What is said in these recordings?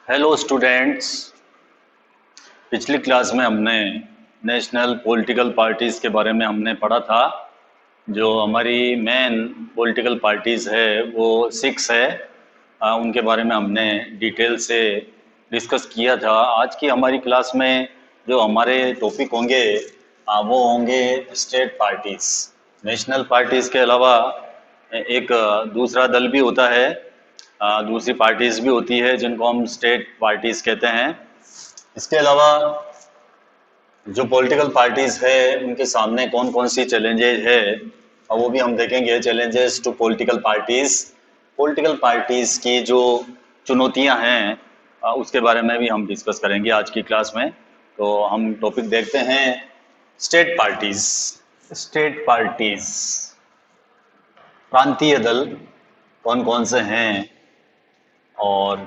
Hello students. पिछली class में हमने नेशनल पॉलिटिकल पार्टीज़ के बारे में हमने पढ़ा था। जो हमारी मेन पॉलिटिकल पार्टीज़ है वो 6 है। उनके बारे में हमने डिटेल से डिस्कस किया था। आज की हमारी क्लास में जो हमारे टॉपिक होंगे वो होंगे स्टेट पार्टीज़। नेशनल पार्टीज़ के अलावा एक दूसरा दल भी होता है, दूसरी पार्टीज़ भी होती है जिनको हम स्टेट पार्टीज़ कहते हैं। इसके अलावा जो पॉलिटिकल पार्टीज़ है उनके सामने कौन कौन सी चैलेंजेस है और वो भी हम देखेंगे। Challenges to political parties, political parties की जो चुनौतियां हैं उसके बारे में भी हम डिस्कस करेंगे आज की क्लास में। तो हम टॉपिक देखते हैं स्टेट पार्टीज़। स्टेट पार्टीज़, प्रांतीय दल कौन कौन से हैं और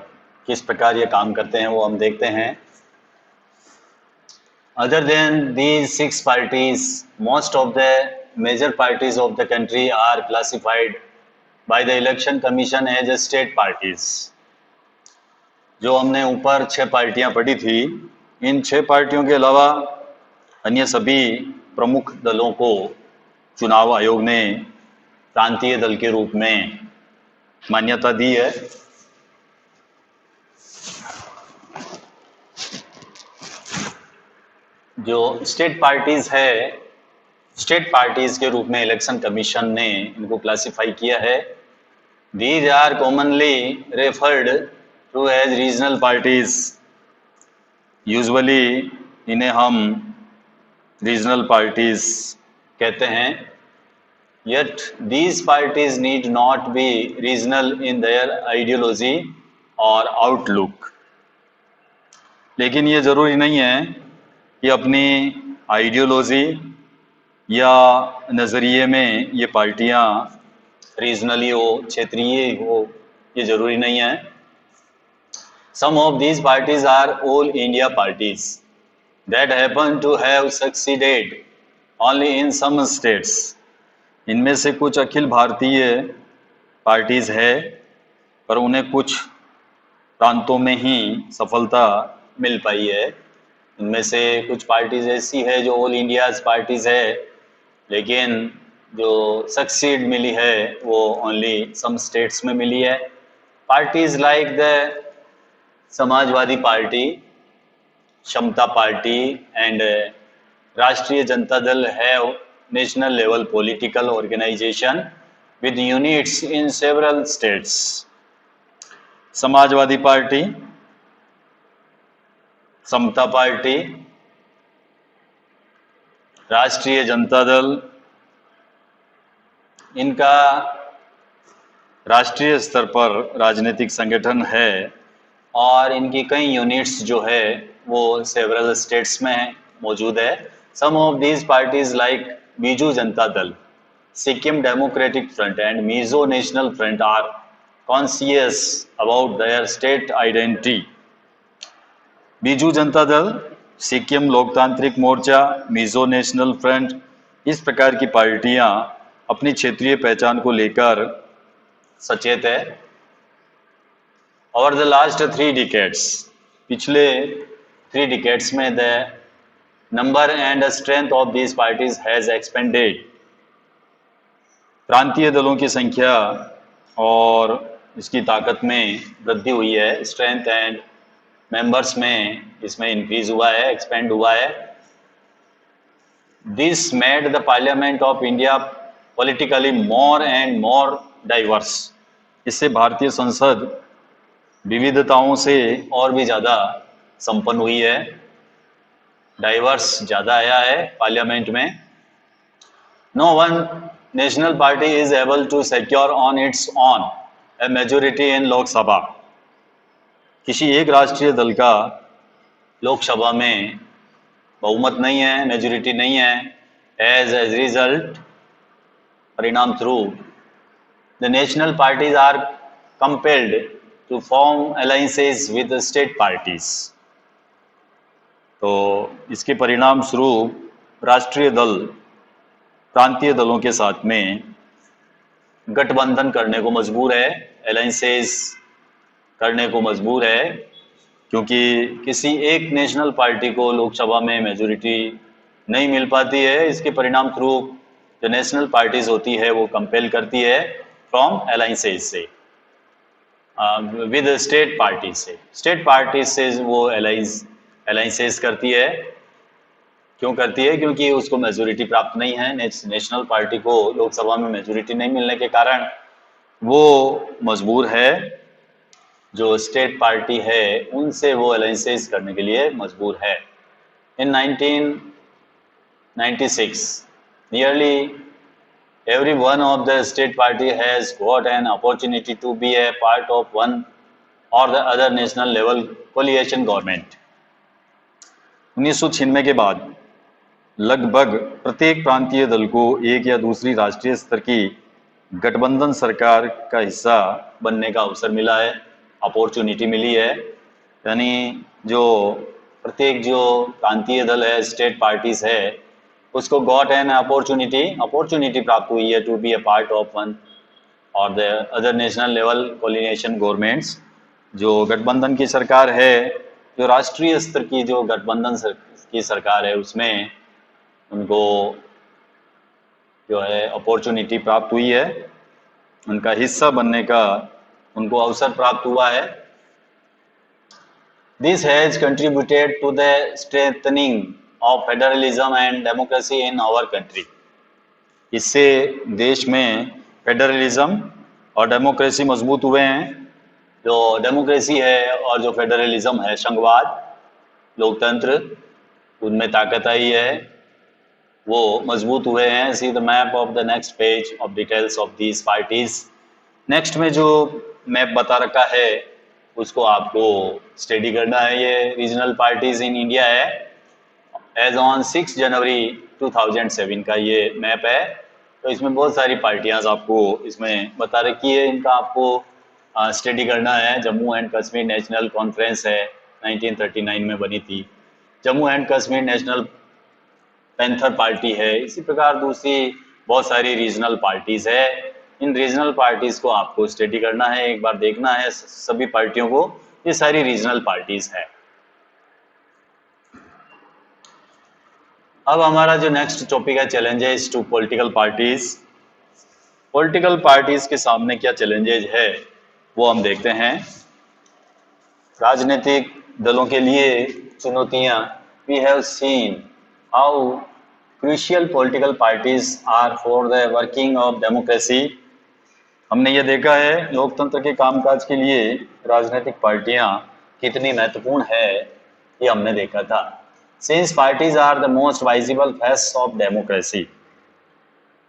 किस प्रकार ये काम करते हैं वो हम देखते हैं। Other than these 6 parties, most of the major parties of the country are classified by the Election Commission as state parties. जो हमने ऊपर 6 पार्टियां पढ़ी थी, इन 6 पार्टियों के अलावा अन्य सभी प्रमुख दलों को चुनाव आयोग ने प्रांतीय दल के रूप में मान्यता दी है। जो स्टेट पार्टीज है, स्टेट पार्टीज के रूप में इलेक्शन कमीशन ने इनको क्लासिफाई किया है। These are commonly referred to as regional parties. Usually इन्हें हम रीजनल पार्टीज कहते हैं। Yet these parties need not be regional in their ideology और आउटलुक। लेकिन ये जरूरी नहीं है कि अपनी आइडियोलॉजी या नज़रिए में ये पार्टियां रीजनली हो, क्षेत्रीय हो, ये जरूरी नहीं है। Some of these parties are all India parties that happen to have succeeded only in some states. इनमें से कुछ अखिल भारतीय पार्टीज है पर उन्हें कुछ प्रांतों में ही सफलता मिल पाई है। इनमें से कुछ पार्टीज ऐसी है जो ऑल इंडियाज पार्टीज है, लेकिन जो सक्सीड मिली है वो ओनली सम स्टेट्स में मिली है। Parties like the Samajwadi party, Samata party and Rashtriya Janata Dal have national level political organization with units in several states. Samajwadi party, Samata party, Rashtriya Janata दल, इनका राष्ट्रीय स्तर पर राजनीतिक संगठन है और इनकी कई यूनिट्स जो है वो सेवरल स्टेट्स में मौजूद है। Some of these parties like Biju Janata Dal, Sikkim Democratic Front and Mizo National Front are conscious about their state identity. Biju Janata Dal, Sikkim लोकतांत्रिक मोर्चा, मिजो नेशनल फ्रंट, इस प्रकार की पार्टियां अपनी क्षेत्रीय पहचान को लेकर सचेत है। ओवर द लास्ट 3 डिकेड्स, पिछले 3 डिकेड्स में the number and strength of these parties has expanded. प्रांतीय दलों की संख्या और इसकी ताकत में वृद्धि हुई है। स्ट्रेंथ एंड मेंबर्स में इसमें इंक्रीज हुआ है, एक्सपेंड हुआ है। This made the parliament of India politically more and more diverse. इससे भारतीय संसद विविधताओं से और भी ज़्यादा संपन्न हुई है, डाइवर्स ज़्यादा आया है पार्लियामेंट में। No one national party is able to secure on its own a majority in Lok Sabha. किसी एक राष्ट्रीय दल का लोकसभा में बहुमत नहीं है, मेजोरिटी नहीं है। एज रिजल्ट, परिणाम स्वरूप, the national parties are compelled to form alliances with state parties. तो इसके परिणाम स्वरूप राष्ट्रीय दल प्रांतीय दलों के साथ में गठबंधन करने को मजबूर है, अलायंसेस करने को मजबूर है। क्योंकि किसी एक नेशनल पार्टी को लोकसभा में मेजोरिटी नहीं मिल पाती है, इसके परिणाम थ्रू जो नेशनल पार्टीज होती है वो कंपेल करती है फ्रॉम अलाइंसेज से विद स्टेट पार्टी से। स्टेट पार्टी से वो अलाइंसेज करती है। क्यों करती है? क्योंकि उसको मेजोरिटी प्राप्त नहीं है। नेशनल पार्टी को लोकसभा में मेजोरिटी नहीं मिलने के कारण वो मजबूर है, जो स्टेट पार्टी है उनसे वो अलाइंसेस करने के लिए मजबूर है। इन 1996 nearly every one of the state party has got an opportunity to be a part of one or the other national level coalition government। 1996 के बाद लगभग प्रत्येक प्रांतीय दल को एक या दूसरी राष्ट्रीय स्तर की गठबंधन सरकार का हिस्सा बनने का अवसर मिला है, अपॉर्चुनिटी मिली है। यानी जो प्रत्येक जो प्रांतीय दल है, स्टेट पार्टीज है, उसको गॉट एन अपॉर्चुनिटी प्राप्त हुई है to be a part of one or the other national level coalition governments. जो गठबंधन की सरकार है, जो राष्ट्रीय स्तर की जो गठबंधन की सरकार है, उसमें उनको जो है अपॉर्चुनिटी प्राप्त हुई है, उनका हिस्सा बनने का उनको अवसर प्राप्त हुआ है। This has contributed to the strengthening of federalism and democracy in our country। इससे देश में फेडरलिज्म और डेमोक्रेसी मजबूत हुए हैं। जो डेमोक्रेसी है और जो फेडरलिज्म है, संघवाद, लोकतंत्र, उनमें ताकत आई है, वो मजबूत हुए हैं। See the map of the next page of details of these parties. Next में जो मैप बता रखा है उसको आपको स्टडी करना है। ये रीजनल पार्टीज इन इंडिया है। एज ऑन 6 जनवरी 2007 का ये मैप है। तो इसमें बहुत सारी पार्टियां आपको इसमें बता रखी है, इनका आपको स्टडी करना है। Jammu and Kashmir national conference है, 1939 में बनी थी। Jammu and Kashmir national panther party है। इसी प्रकार दूसरी बहुत सारी रीजनल पार्टीज है। इन रीजनल पार्टीज को आपको स्टडी करना है, एक बार देखना है सभी पार्टियों को। ये सारी रीजनल पार्टीज है। अब हमारा जो नेक्स्ट टॉपिक है, challenges to political parties. Political parties के सामने क्या चैलेंजेज है वो हम देखते हैं। राजनीतिक दलों के लिए चुनौतियां। We have seen how crucial political parties are for the working of democracy. हमने ये देखा है लोकतंत्र के कामकाज के लिए राजनीतिक पार्टियां कितनी महत्वपूर्ण है, ये हमने देखा था। Since parties are the most visible face of democracy,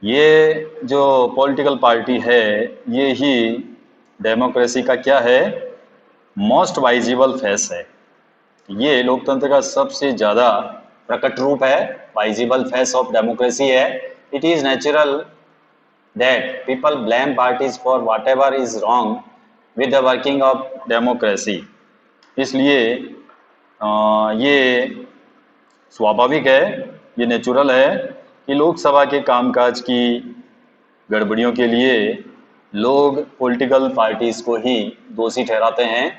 ये जो पॉलिटिकल पार्टी है ये ही डेमोक्रेसी का क्या है, मोस्ट वाइजिबल फेस है। ये लोकतंत्र का सबसे ज़्यादा प्रकट रूप है, वाइजिबल फेस ऑफ डेमोक्रेसी है। It is natural that people blame parties for whatever is wrong with the working of democracy। इसलिए ये स्वाभाविक है, ये नेचुरल है कि लोकसभा के कामकाज की गड़बड़ियों के लिए लोग पॉलिटिकल पार्टीज को ही दोषी ठहराते हैं।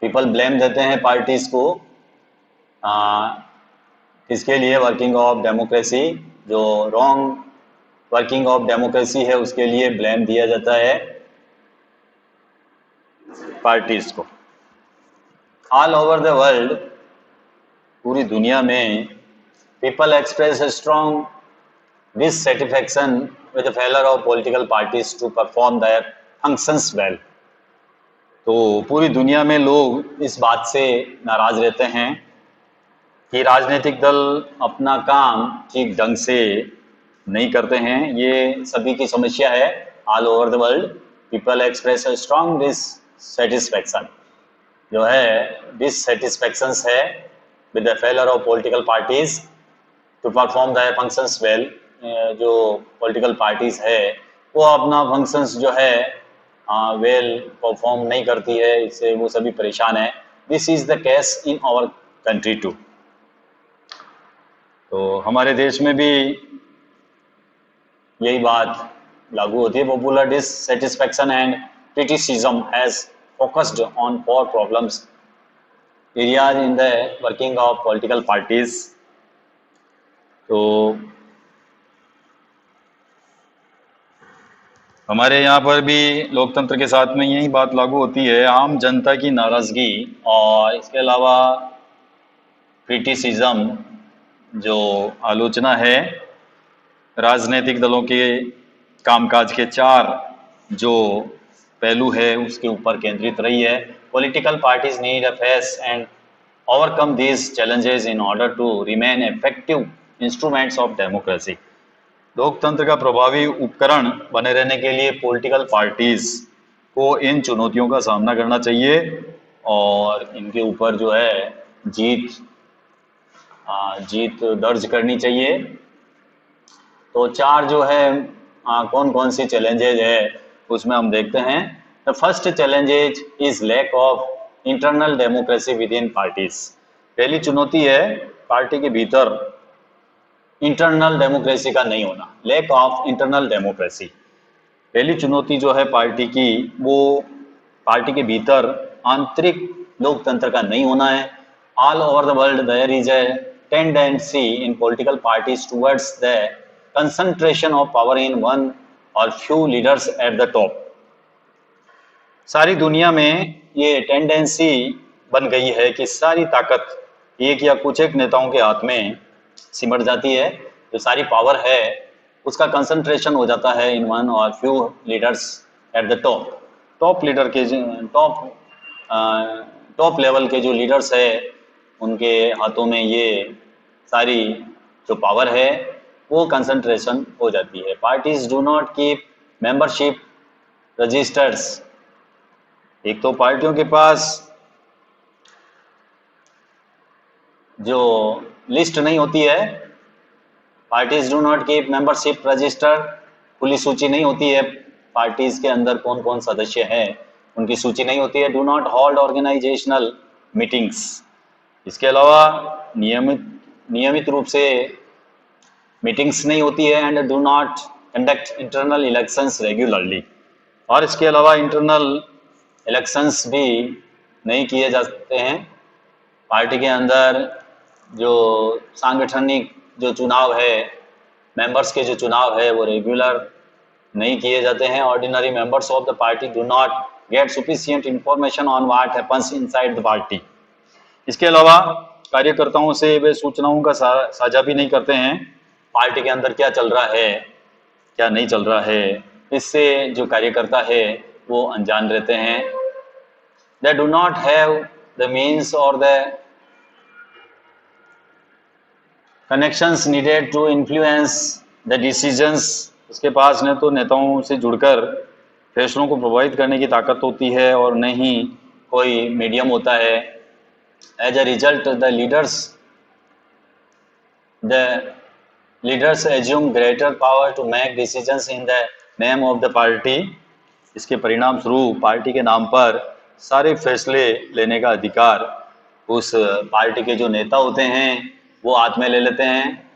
पीपल ब्लेम देते हैं पार्टीज को इसके लिए वर्किंग ऑफ डेमोक्रेसी, जो रॉन्ग वर्किंग ऑफ डेमोक्रेसी है उसके लिए ब्लेम दिया जाता है पार्टीज को। ऑल ओवर द वर्ल्ड, पूरी दुनिया में, people express a strong dissatisfaction with the failure of political parties to perform their functions well. तो पूरी दुनिया में लोग इस बात से नाराज रहते हैं कि राजनीतिक दल अपना काम ठीक ढंग से नहीं करते हैं। ये सभी की समस्या है। All over the world people express a strong dissatisfaction, जो है डिससेटिस्फैक्शन है with the failure of political parties to perform their functions well. जो पॉलिटिकल पार्टीज है वो अपना फंक्शंस जो है वेल परफॉर्म नहीं करती है, इससे वो सभी परेशान है। This is the case in our country too. तो हमारे देश में भी यही बात लागू होती है। Popular dissatisfaction and criticism has focused on four problems areas in the working of political parties. तो हमारे यहाँ पर भी लोकतंत्र के साथ में यही बात लागू होती है, आम जनता की नाराजगी और इसके अलावा क्रिटिसिज्म, जो आलोचना है, राजनीतिक दलों के कामकाज के चार जो पहलू है उसके ऊपर केंद्रित रही है। Political parties need a face and overcome these challenges in order to remain effective instruments of democracy. लोकतंत्र का प्रभावी उपकरण बने रहने के लिए पॉलिटिकल पार्टीज को इन चुनौतियों का सामना करना चाहिए और इनके ऊपर जो है जीत दर्ज करनी चाहिए। तो चार जो है कौन कौन सी चैलेंजेज है उसमें हम देखते हैं। The first challenges is lack of internal democracy within parties. पहली चुनौती है पार्टी के भीतर इंटरनल डेमोक्रेसी का नहीं होना, लैक ऑफ इंटरनल डेमोक्रेसी। पहली चुनौती जो है पार्टी की, वो पार्टी के भीतर आंतरिक लोकतंत्र का नहीं होना है। All over the world there is a tendency in political parties towards the concentration of power in one or few leaders at the top. सारी दुनिया में ये टेंडेंसी बन गई है कि सारी ताकत एक या कुछ एक नेताओं के हाथ में सिमट जाती है, जो सारी पावर है उसका कंसंट्रेशन हो जाता है इन one or few leaders at the top. Top leader के टॉप लेवल के जो लीडर्स है उनके हाथों में ये सारी जो पावर है वो कंसंट्रेशन हो जाती है। Parties do not keep membership registers. एक तो पार्टियों के पास जो लिस्ट नहीं होती है, parties do not keep membership register, खुली सूची नहीं होती है पार्टीज के अंदर कौन कौन सदस्य हैं उनकी सूची नहीं होती है। Do not hold organizational meetings. इसके अलावा नियमित रूप से मीटिंग्स नहीं होती है। And do not conduct internal elections regularly. और इसके अलावा इंटरनल इलेक्शंस भी नहीं किए जा सकते हैं। पार्टी के अंदर जो सांगठनिक जो चुनाव है, मेंबर्स के जो चुनाव है वो रेगुलर नहीं किए जाते हैं। Ordinary members of the party do not gate sufficient information on what happens inside the party. इसके अलावा कार्यकर्ताओं से वे सूचनाओं का साझा भी नहीं करते हैं, पार्टी के अंदर क्या चल रहा है क्या नहीं चल रहा है, इससे जो कार्यकर्ता है वो अनजान रहते हैं। They do not have the means or the connections needed to influence the decisions. उसके पास न तो नेताओं से जुड़कर फैसलों को प्रभावित करने की ताकत होती है और न ही कोई मीडियम होता है। As a result the leaders assume greater power to make decisions in the name of the party. इसके परिणाम स्वरूप पार्टी के नाम पर सारे फैसले लेने का अधिकार उस पार्टी के जो नेता होते हैं वो हाथ में ले लेते हैं।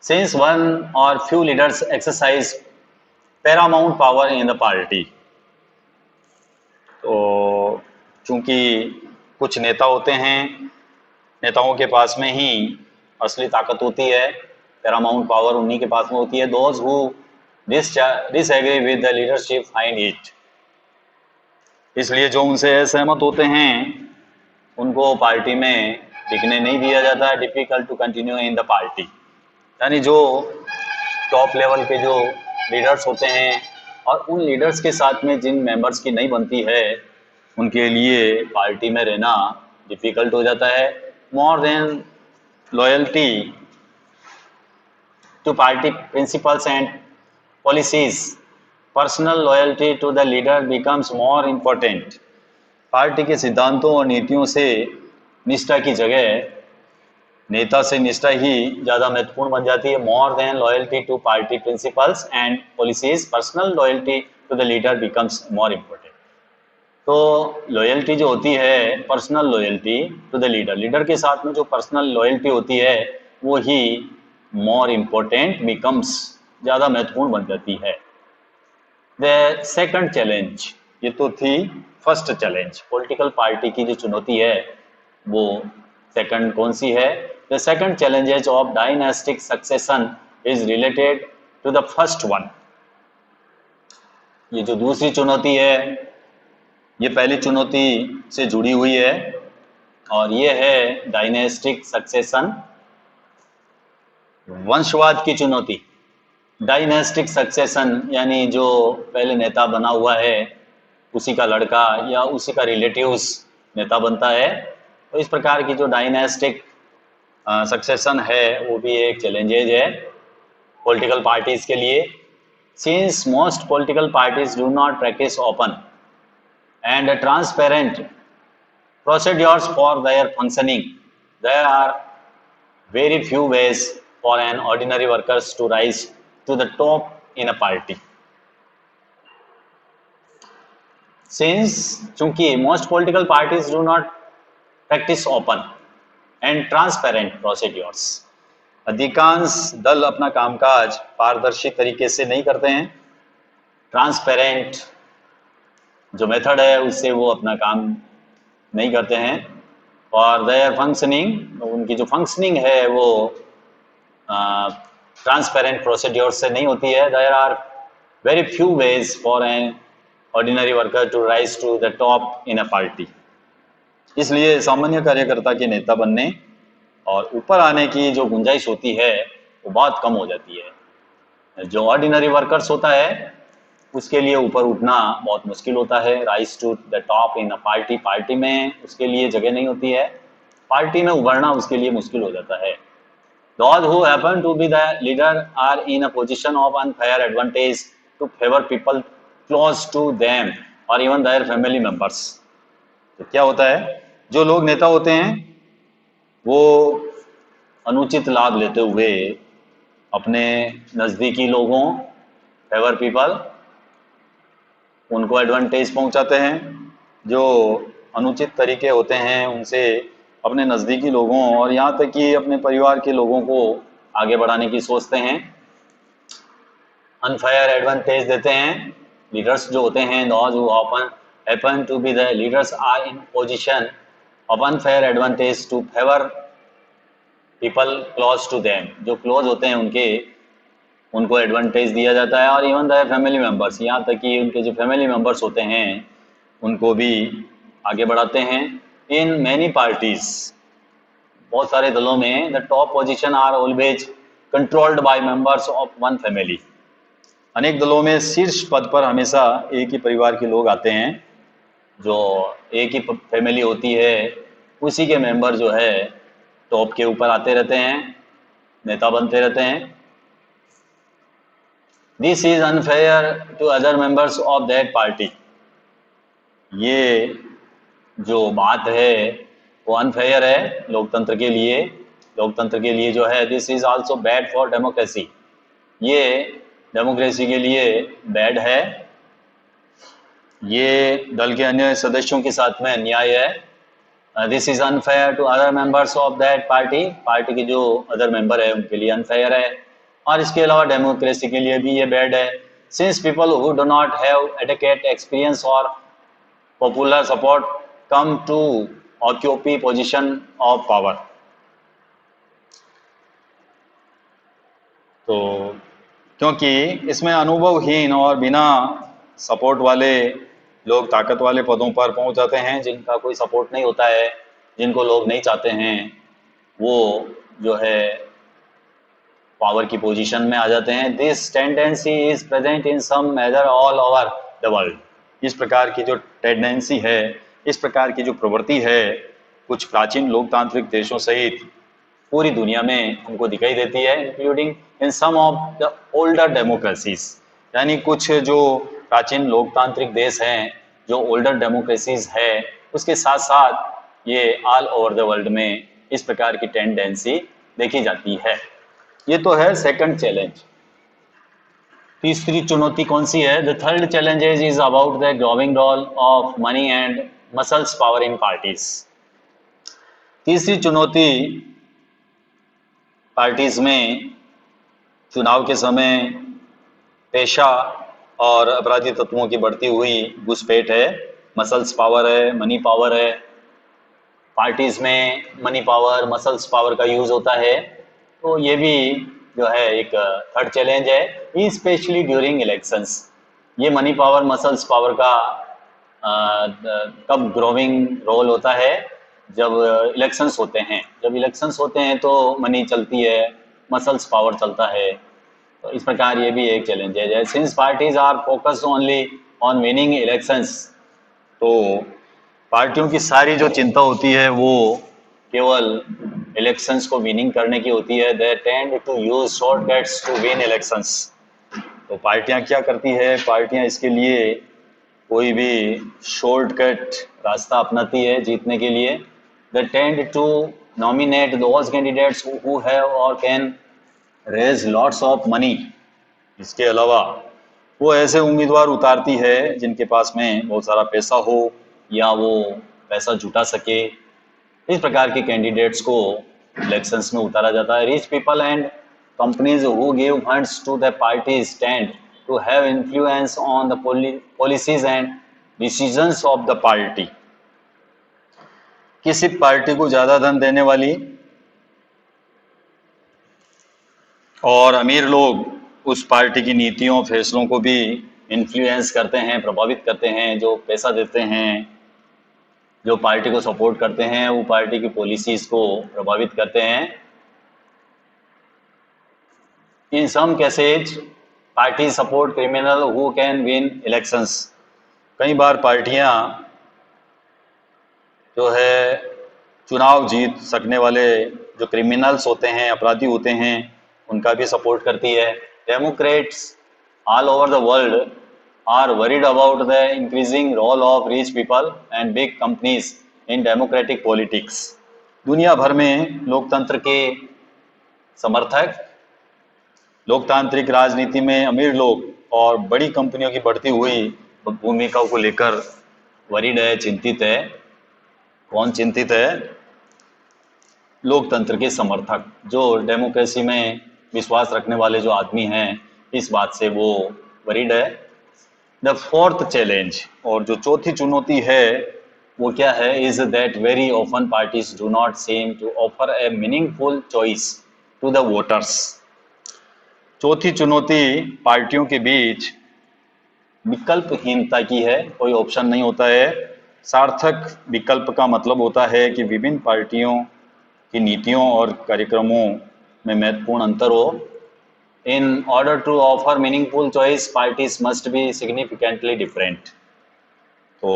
Since one or few leaders exercise Paramount power in the party. तो चूंकि कुछ नेता होते हैं, नेताओं के पास में ही असली ताकत होती है, पैरामाउंट पावर उन्हीं के पास में होती है। Those who disagree with the leadership find it. इसलिए जो उनसे असहमत होते हैं उनको पार्टी में टिकने नहीं दिया जाता है। Difficult to continue in the party. यानी जो टॉप लेवल के जो लीडर्स होते हैं और उन लीडर्स के साथ में जिन मेंबर्स की नहीं बनती है उनके लिए पार्टी में रहना डिफिकल्ट हो जाता है। More than loyalty to party principles and policies, personal loyalty to the leader becomes more important. Party के सिद्धांतों और नीतियों से निष्ठा की जगह नेता से निष्ठा ही ज़्यादा महत्वपूर्ण बन जाती है। More than loyalty to party principles and policies, personal loyalty to the leader becomes more important. तो लॉयल्टी जो होती है, personal loyalty to the leader, leader के साथ में जो पर्सनल लॉयल्टी होती है वो ही मोर इम्पोर्टेंट बिकम्स, ज़्यादा महत्वपूर्ण बन जाती है। द सेकंड चैलेंज ये तो थी फर्स्ट चैलेंज। पॉलिटिकल पार्टी की जो चुनौती है वो सेकंड कौन सी है? The second challenges of dynastic succession is related to the first one. ये जो दूसरी चुनौती है ये पहली चुनौती से जुड़ी हुई है और ये है डायनेस्टिक सक्सेशन, वंशवाद की चुनौती। डायनेस्टिक सक्सेशन यानी जो पहले नेता बना हुआ है उसी का लड़का या उसी का रिलेटिव्स नेता बनता है। तो इस प्रकार की जो डायनेस्टिक सक्सेशन है वो भी एक चैलेंजेज है पॉलिटिकल पार्टीज के लिए। Since most political parties do not practice open and transparent procedures for their functioning, there are very few ways for an ordinary workers to rise to the top in a party. Since चूंकि most political parties do not practice open and transparent procedures, अधिकांश दल अपना कामकाज पारदर्शी तरीके से नहीं करते हैं। ट्रांसपेरेंट जो मेथड है उससे वो अपना काम नहीं करते हैं और देयर फंक्शनिंग, उनकी जो फंक्शनिंग है वो ट्रांसपेरेंट प्रोसीड्योर से नहीं होती है। There are very few ways for an ordinary worker to rise to the top in a party. इसलिए सामान्य कार्यकर्ता के नेता बनने और ऊपर आने की जो गुंजाइश होती है वो बहुत कम हो जाती है। जो ऑर्डिनरी वर्कर्स होता है उसके लिए ऊपर उठना बहुत मुश्किल होता है। Rise to the top in a party, party में उसके लिए जगह नहीं होती है, पार्टी में उभरना उसके लिए मुश्किल हो जाता है। Those who happen to be the leader are in a position of unfair advantage to favor people close to them or even their family members. तो क्या होता है, जो लोग नेता होते हैं वो अनुचित लाभ लेते हुए अपने नज़दीकी लोगों, फेवर पीपल, उनको एडवांटेज पहुंचाते हैं। जो अनुचित तरीके होते हैं उनसे अपने नज़दीकी लोगों और यहाँ तक कि अपने परिवार के लोगों को आगे बढ़ाने की सोचते हैं, अनफेयर एडवांटेज देते हैं। लीडर्स जो होते हैं, those who often happen to be the leaders are in position of unfair advantage to favour people close to them. जो क्लोज होते हैं उनको एडवांटेज दिया जाता है और इवन द फैमिली मेंबर्स, यहाँ तक कि उनके जो फैमिली मेंबर्स होते हैं उनको भी आगे बढ़ाते हैं। इन मैनी पार्टीज, बहुत सारे दलों में, the top position are always controlled by members of one family. अनेक दलों में शीर्ष पद पर हमेशा एक ही परिवार के लोग आते हैं। जो एक ही फैमिली होती है उसी के मेंबर जो है टॉप के ऊपर आते रहते हैं, नेता बनते रहते हैं। This is unfair to other members of that party. ये जो बात है वो अनफेयर है लोकतंत्र के लिए। लोकतंत्र के लिए जो है, this is also bad for democracy, ये डेमोक्रेसी के लिए बैड है। ये दल के अन्य सदस्यों के साथ में अन्याय है। This is unfair to other members of that party, party के जो अदर मेंबर है उनके लिए अनफेयर है। और इसके अलावा डेमोक्रेसी के लिए भी ये बैड है। Since people who do not have adequate experience or popular support come to occupy position of power. तो क्योंकि इसमें अनुभवहीन और बिना सपोर्ट वाले लोग ताकत वाले पदों पर पहुंच जाते हैं। जिनका कोई सपोर्ट नहीं होता है, जिनको लोग नहीं चाहते हैं, वो जो है पावर की पोजीशन में आ जाते हैं। This tendency is present in some major all over the world. इस प्रकार की जो टेंडेंसी है, इस प्रकार की जो प्रवृत्ति है, कुछ प्राचीन लोकतांत्रिक देशों सहित पूरी दुनिया में हमको दिखाई देती है, including in some of the older democracies. यानी कुछ जो प्राचीन लोकतांत्रिक देश हैं, जो ओल्डर डेमोक्रेसीज है, उसके साथ साथ ये ऑल ओवर द वर्ल्ड में इस प्रकार की टेंडेंसी देखी जाती है। ये तो है सेकंड चैलेंज। तीसरी चुनौती कौन सी है? The third challenge is about the growing role of money and muscles power in parties. तीसरी चुनौती पार्टीज में चुनाव के समय पैसा और अपराधी तत्वों की बढ़ती हुई घुसपैठ है, मसल्स पावर है, मनी पावर है, पार्टीज में मनी पावर, मसल्स पावर का यूज होता है। तो ये भी जो है एक थर्ड चैलेंज है, स्पेशली ड्यूरिंग इलेक्शंस। ये मनी पावर, मसल्स पावर का कब ग्रोविंग रोल होता है, जब इलेक्शंस होते हैं। जब इलेक्शंस होते हैं तो मनी चलती है, मसल्स पावर चलता है। तो इस प्रकार ये भी एक चैलेंज है। Since parties are focused only on winning elections, तो पार्टियों की सारी जो चिंता होती है वो केवल इलेक्शंस को विनिंग करने की होती है। They tend to use shortcuts to win elections. तो पार्टियां क्या करती है, पार्टियां इसके लिए कोई भी शॉर्टकट रास्ता अपनाती है जीतने के लिए। They tend to nominate those candidates who have or can raise lots of money. इसके अलावा वो ऐसे उम्मीदवार उतारती है जिनके पास में बहुत सारा पैसा हो या वो पैसा जुटा सके। इस प्रकार के कैंडिडेट्स को इलेक्शंस में उतारा जाता है। Rich people and companies who give funds to the parties tend to have influence on the policies and decisions of the party. किसी पार्टी को ज्यादा धन देने वाली और अमीर लोग उस पार्टी की नीतियों, फैसलों को भी इन्फ्लुएंस करते हैं, प्रभावित करते हैं। जो पैसा देते हैं, जो पार्टी को सपोर्ट करते हैं, वो पार्टी की पॉलिसीज को प्रभावित करते हैं। In some cases party support criminal who can win elections. कई बार पार्टियां जो है चुनाव जीत सकने वाले जो क्रिमिनल्स होते हैं, अपराधी होते हैं, उनका भी सपोर्ट करती है। Democrats all over the world are worried about the increasing role of rich people and big companies in democratic politics. दुनिया भर में लोकतंत्र के समर्थक लोकतांत्रिक राजनीति में अमीर लोग और बड़ी कंपनियों की बढ़ती हुई भूमिकाओं को लेकर वरीड है, चिंतित है। कौन चिंतित है? लोकतंत्र के समर्थक, जो डेमोक्रेसी में विश्वास रखने वाले जो आदमी हैं, इस बात से वो वरीड है। द फोर्थ चैलेंज, और जो चौथी चुनौती है वो क्या है, is that very often parties do not seem to offer a meaningful choice to the voters. चौथी चुनौती पार्टियों के बीच विकल्पहीनता की है। कोई ऑप्शन नहीं होता है। सार्थक विकल्प का मतलब होता है कि विभिन्न पार्टियों की नीतियों और कार्यक्रमों में महत्वपूर्ण अंतर हो। In order to offer meaningful choice, parties must be significantly different. तो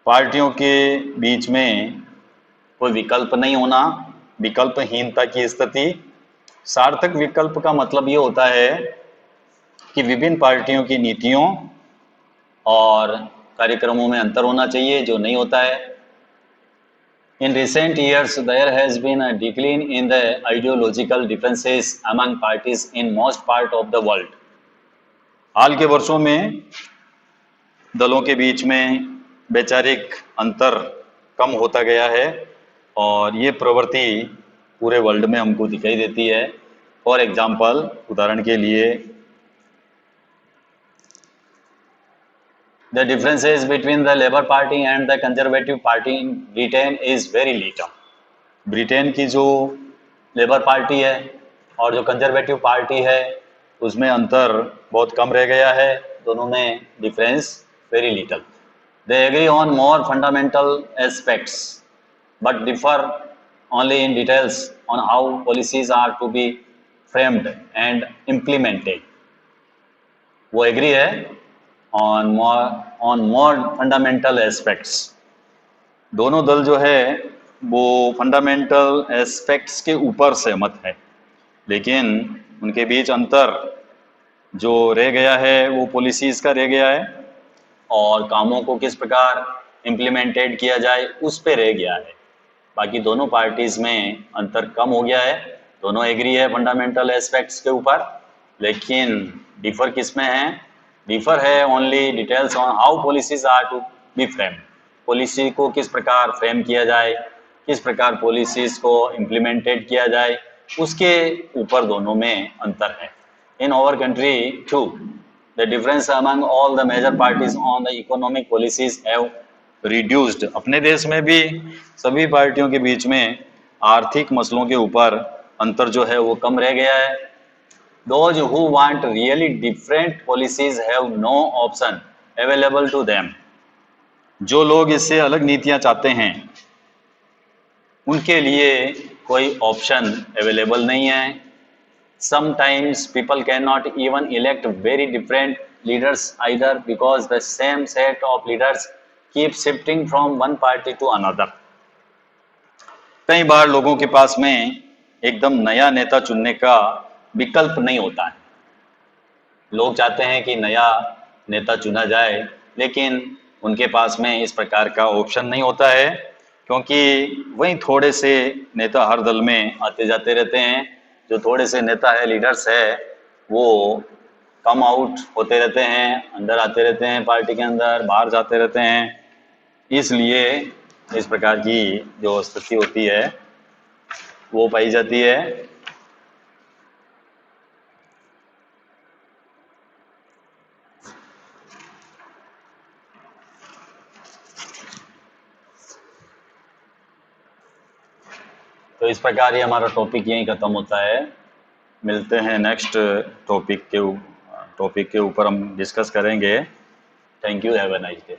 पार्टियों के बीच में कोई विकल्प नहीं होना, विकल्पहीनता की स्थिति। सार्थक विकल्प का मतलब ये होता है कि विभिन्न पार्टियों की नीतियों और कार्यक्रमों में अंतर होना चाहिए, जो नहीं होता है। In recent years, there has been a decline in the ideological differences among parties in most part of the world. हाल के वर्षों में दलों के बीच में वैचारिक अंतर कम होता गया है और ये प्रवृत्ति पूरे वर्ल्ड में हमको दिखाई देती है। फॉर एग्जाम्पल, उदाहरण के लिए, the differences between the Labour Party and the Conservative Party in Britain is very little. Britain की जो लेबर पार्टी है और जो कंजर्वेटिव पार्टी है उसमें अंतर बहुत कम रह गया है। दोनों में difference very little. They agree on more fundamental aspects but differ only in details on how policies are to be framed and implemented. वो एग्री है ऑन मोर फंडामेंटल एस्पेक्ट्स। दोनों दल जो है वो फंडामेंटल एस्पेक्ट्स के ऊपर सहमत है, लेकिन उनके बीच अंतर जो रह गया है वो पॉलिसीज का रह गया है और कामों को किस प्रकार इम्प्लीमेंटेड किया जाए उस पे रह गया है। बाकी दोनों पार्टीज में अंतर कम हो गया है। दोनों एग्री है फंडामेंटल एस्पेक्ट्स के ऊपर, लेकिन डिफर किस में है? डिफर है only details on how policies are to be framed. Policy को किस प्रकार फ्रेम किया जाए, किस प्रकार पॉलिसीज को इम्प्लीमेंटेड किया जाए, उसके ऊपर दोनों में अंतर है। In our country too The difference among all the major parties on the economic policies have reduced. अपने देश में भी सभी पार्टियों के बीच में आर्थिक मसलों के ऊपर अंतर जो है वो कम रह गया है. Those who want really different policies have no option available to them. जो लोग इससे अलग नीतियां चाहते हैं उनके लिए कोई ऑप्शन अवेलेबल नहीं है. Sometimes people cannot even elect very different leaders either because the same set of leaders keep shifting from one party to another. कई बार लोगों के पास में एकदम नया नेता चुनने का विकल्प नहीं होता है. लोग चाहते हैं कि नया नेता चुना जाए, लेकिन उनके पास में इस प्रकार का ऑप्शन नहीं होता है, क्योंकि वही थोड़े से नेता हर दल में आते जाते रहते हैं. जो थोड़े से नेता है, लीडर्स है, वो कम आउट होते रहते हैं, अंदर आते रहते हैं पार्टी के अंदर, बाहर जाते रहते हैं. इसलिए इस प्रकार की जो स्थिति होती है वो पाई जाती है. तो इस प्रकार ये हमारा टॉपिक यहीं ख़त्म होता है. मिलते हैं नेक्स्ट टॉपिक के ऊपर हम डिस्कस करेंगे. Thank you, have a nice day.